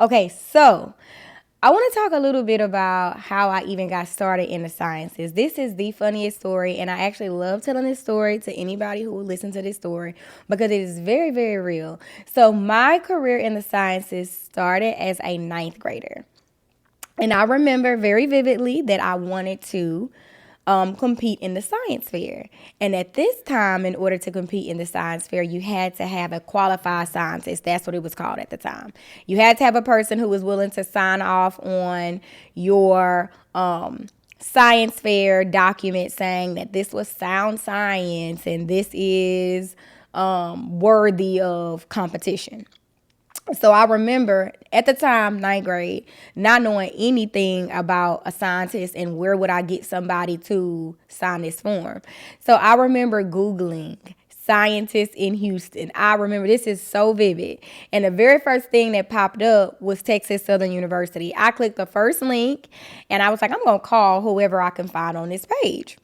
Okay, so I want to talk a little bit about how I even got started in the sciences. This is the funniest story, and I actually love telling this story to anybody who will listen to this story because it is very, very real. So, my career in the sciences started as a ninth grader. And I remember very vividly that I wanted to compete in the science fair. And at this time, in order to compete in the science fair, you had to have a qualified scientist. That's what it was called at the time. You had to have a person who was willing to sign off on your science fair document saying that this was sound science and this is worthy of competition. So I remember at the time, ninth grade, not knowing anything about a scientist and where would I get somebody to sign this form. So I remember Googling scientists in Houston. I remember this is so vivid. And the very first thing that popped up was Texas Southern University. I clicked the first link and I was like, I'm going to call whoever I can find on this page.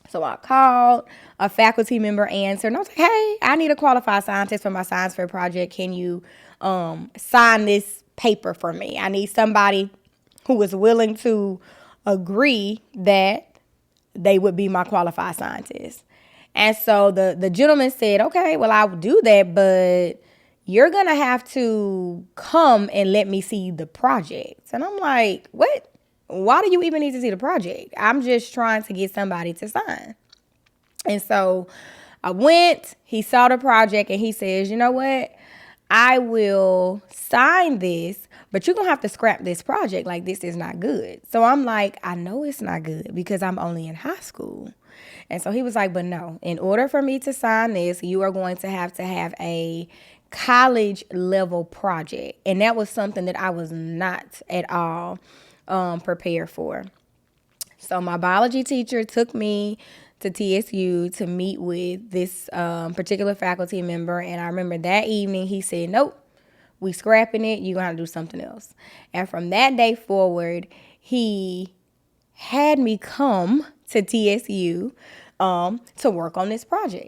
So I called, a faculty member answered, and I was like, hey, I need a qualified scientist for my science fair project. Can you sign this paper for me? I need somebody who is willing to agree that they would be my qualified scientist. And so the gentleman said, okay, well, I'll do that, but you're going to have to come and let me see the project. And I'm like, what? Why do you even need to see the project? I'm just trying to get somebody to sign. And so I went, he saw the project, and he says, you know what? I will sign this, but you're going to have to scrap this project. Like, this is not good. So I'm like, I know it's not good because I'm only in high school. And so he was like, but no, in order for me to sign this, you are going to have a college level project. And that was something that I was not at all prepared for. So my biology teacher took me to TSU to meet with this particular faculty member. And I remember that evening he said, nope, we scrapping it. You're going to have to do something else. And from that day forward, he had me come to TSU to work on this project.